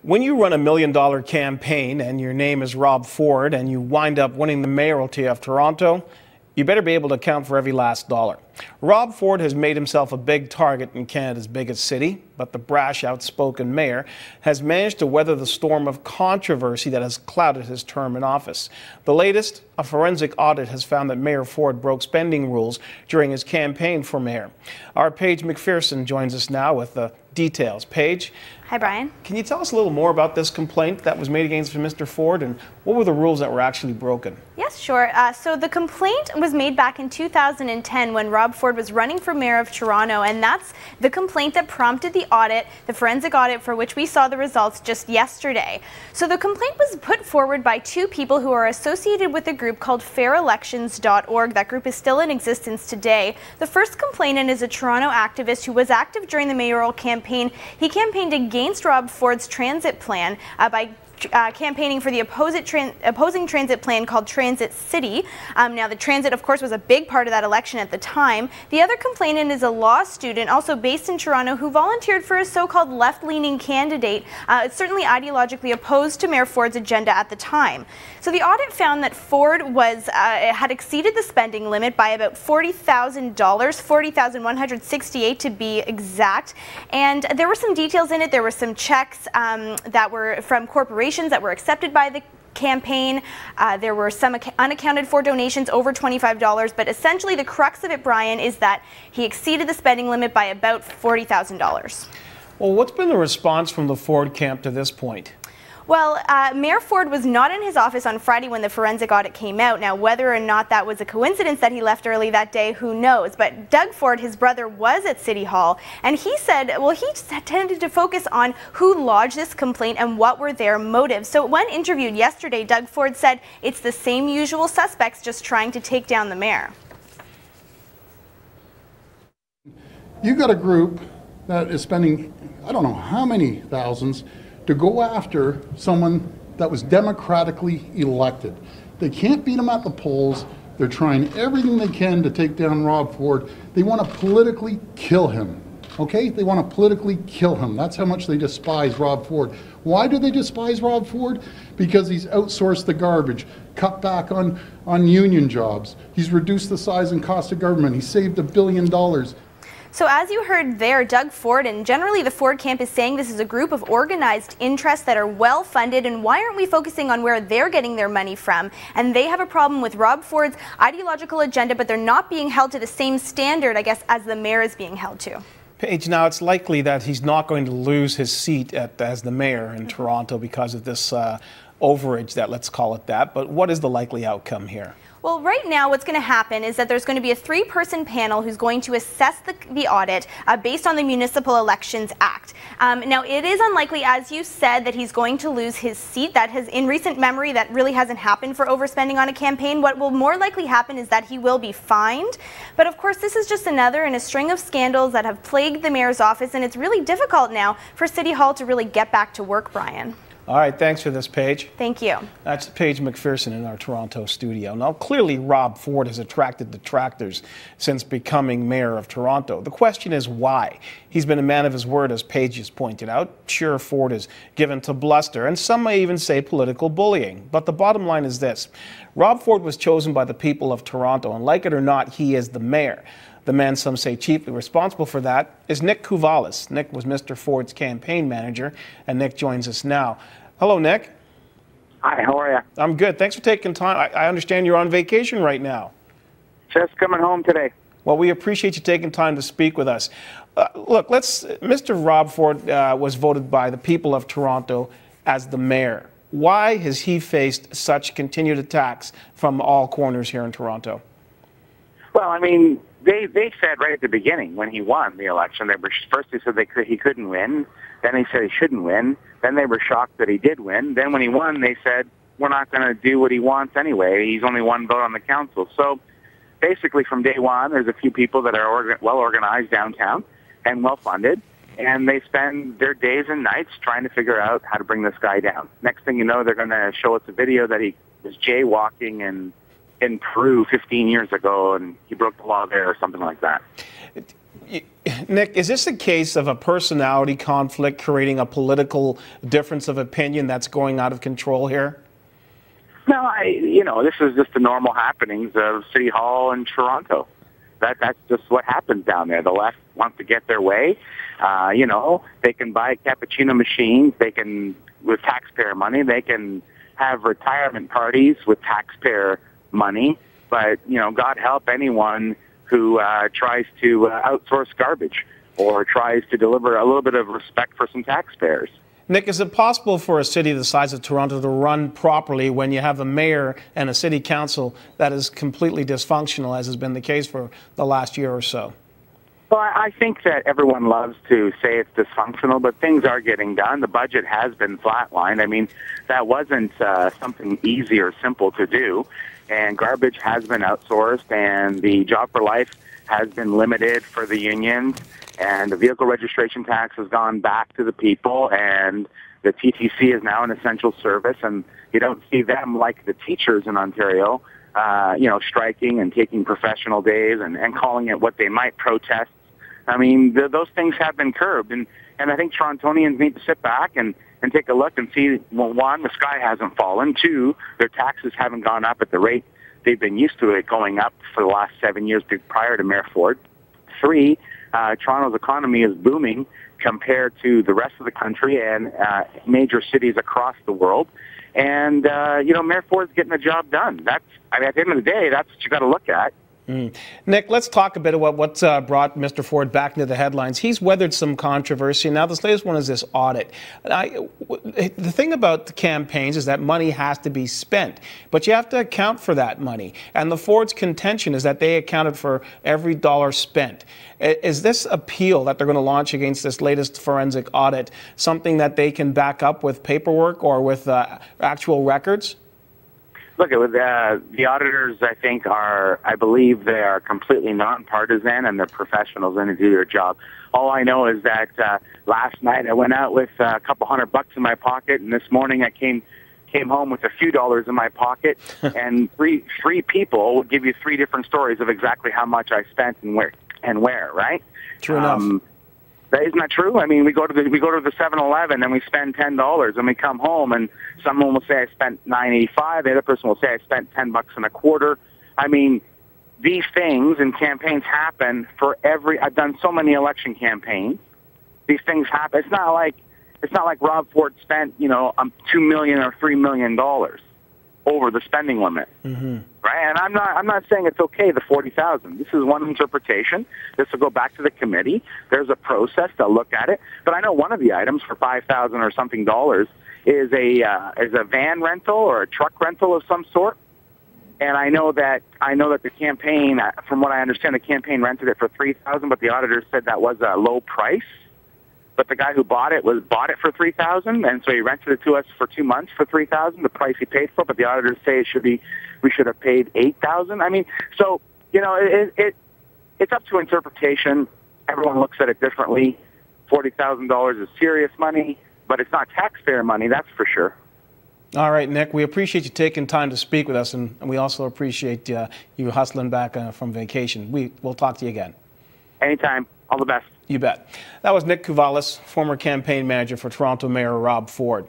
When you run $1 million campaign and your name is Rob Ford and you wind up winning the mayoralty of Toronto, you better be able to account for every last dollar. Rob Ford has made himself a big target in Canada's biggest city, but the brash, outspoken mayor has managed to weather the storm of controversy that has clouded his term in office. The latest, a forensic audit has found that Mayor Ford broke spending rules during his campaign for mayor. Our Paige McPherson joins us now with the details. Paige. Hi, Brian. Can you tell us a little more about this complaint that was made against Mr. Ford, and what were the rules that were actually broken? Yes, sure. So the complaint was made back in 2010 when Rob Ford was running for mayor of Toronto, and that's the complaint that prompted the audit, the forensic audit for which we saw the results just yesterday. So the complaint was put forward by two people who are associated with a group called fairelections.org. That group is still in existence today. The first complainant is a Toronto activist who was active during the mayoral campaign. He campaigned against Rob Ford's transit plan by campaigning for the opposing transit plan called Transit City. Now, the transit, of course, was a big part of that election at the time. The other complainant is a law student, also based in Toronto, who volunteered for a so-called left-leaning candidate, certainly ideologically opposed to Mayor Ford's agenda at the time. So the audit found that Ford had exceeded the spending limit by about $40,000, $40,168 to be exact. And there were some details in it. There were some checks that were from corporations that were accepted by the campaign. There were some unaccounted for donations over $25, but essentially the crux of it, Brian, is that he exceeded the spending limit by about $40,000. Well, what's been the response from the Ford camp to this point? Well, Mayor Ford was not in his office on Friday when the forensic audit came out. Now, whether or not that was a coincidence that he left early that day, who knows? But Doug Ford, his brother, was at City Hall, and he said, well, he tended to focus on who lodged this complaint and what were their motives. So when interviewed yesterday, Doug Ford said it's the same usual suspects just trying to take down the mayor. You got a group that is spending, I don't know how many thousands, to go after someone that was democratically elected. They can't beat him at the polls. They're trying everything they can to take down Rob Ford. They want to politically kill him, okay? They want to politically kill him. That's how much they despise Rob Ford. Why do they despise Rob Ford? Because he's outsourced the garbage, cut back on union jobs. He's reduced the size and cost of government. He saved $1 billion. So as you heard there, Doug Ford and generally the Ford camp is saying this is a group of organized interests that are well funded, and why aren't we focusing on where they're getting their money from? And they have a problem with Rob Ford's ideological agenda, but they're not being held to the same standard, I guess, as the mayor is being held to. Paige, now it's likely that he's not going to lose his seat as the mayor in Toronto because of this overage, let's call it that, but what is the likely outcome here? Well, right now what's going to happen is that there's going to be a three-person panel who's going to assess the audit based on the Municipal Elections Act. Now, it is unlikely, as you said, that he's going to lose his seat. That has, in recent memory, that really hasn't happened for overspending on a campaign. What will more likely happen is that he will be fined. But of course, this is just another in a string of scandals that have plagued the mayor's office, and it's really difficult now for City Hall to really get back to work, Brian. All right, thanks for this, Paige. Thank you. That's Paige McPherson in our Toronto studio. Now, clearly, Rob Ford has attracted detractors since becoming mayor of Toronto. The question is why? He's been a man of his word, as Paige has pointed out. Sure, Ford is given to bluster, and some may even say political bullying. But the bottom line is this. Rob Ford was chosen by the people of Toronto, and like it or not, he is the mayor. The man some say chiefly responsible for that is Nick Kouvalis. Nick was Mr. Ford's campaign manager, and Nick joins us now. Hello, Nick. Hi, how are you? I'm good. Thanks for taking time. I understand you're on vacation right now. Just coming home today. Well, we appreciate you taking time to speak with us. Look, Mr. Rob Ford was voted by the people of Toronto as the mayor. Why has he faced such continued attacks from all corners here in Toronto? Well, I mean, they said right at the beginning when he won the election, first they said he couldn't win, then they said he shouldn't win, then they were shocked that he did win, then when he won they said we're not going to do what he wants anyway, he's only one vote on the council. So basically from day one there's a few people that are well organized downtown and well funded, and they spend their days and nights trying to figure out how to bring this guy down. Next thing you know, they're going to show us a video that he was jaywalking in Peru 15 years ago, and he broke the law there or something like that. Nick, is this a case of a personality conflict creating a political difference of opinion that's going out of control here? No, this is just the normal happenings of City Hall in Toronto. That's just what happens down there. The left wants to get their way. They can buy cappuccino machines. They can, with taxpayer money, they can have retirement parties with taxpayer money. But, God help anyone who tries to outsource garbage or tries to deliver a little bit of respect for some taxpayers. Nick, is it possible for a city the size of Toronto to run properly when you have a mayor and a city council that is completely dysfunctional, as has been the case for the last year or so? Well, I think that everyone loves to say it's dysfunctional, but things are getting done. The budget has been flatlined. I mean, that wasn't something easy or simple to do. And garbage has been outsourced, and the Job for Life has been limited for the unions, and the vehicle registration tax has gone back to the people, and the TTC is now an essential service, and you don't see them like the teachers in Ontario, striking and taking professional days and calling it what they might protests. I mean, those things have been curbed, and I think Torontonians need to sit back and take a look and see, well, one, the sky hasn't fallen. Two, their taxes haven't gone up at the rate they've been used to it going up for the last 7 years prior to Mayor Ford. Three, Toronto's economy is booming compared to the rest of the country and major cities across the world. And, Mayor Ford's getting the job done. At the end of the day, that's what you got to look at. Nick, let's talk a bit about what's brought Mr. Ford back into the headlines. He's weathered some controversy. Now, this latest one is this audit. The thing about the campaigns is that money has to be spent, but you have to account for that money. And the Ford's contention is that they accounted for every dollar spent. Is this appeal that they're going to launch against this latest forensic audit something that they can back up with paperwork or with actual records? Look, the auditors, I believe they are completely nonpartisan and they're professionals and they do their job. All I know is that last night I went out with a couple $100 in my pocket, and this morning I came home with a few dollars in my pocket, and three people would give you three different stories of exactly how much I spent and where, right? True enough. Isn't that true? I mean, we go to the 7-Eleven and we spend $10, and we come home and someone will say I spent $9.85. The other person will say I spent $10.25. I mean, these things in campaigns happen for I've done so many election campaigns. These things happen. It's not like Rob Ford spent $2 million or $3 million over the spending limit. Mm-hmm. Right? And I'm not saying it's okay, the $40,000. This is one interpretation. This will go back to the committee. There's a process. They'll look at it. But I know one of the items for $5,000 or something dollars is a van rental or a truck rental of some sort. And I know that the campaign, from what I understand, the campaign rented it for $3,000, but the auditors said that was a low price. But the guy who bought it for $3,000, and so he rented it to us for 2 months for $3,000, the price he paid for. But the auditors say we should have paid $8,000. I mean, so it's up to interpretation. Everyone looks at it differently. $40,000 is serious money, but it's not taxpayer money, that's for sure. All right, Nick, we appreciate you taking time to speak with us, and we also appreciate you hustling back from vacation. We'll talk to you again. Anytime. All the best. You bet. That was Nick Kouvalis, former campaign manager for Toronto Mayor Rob Ford.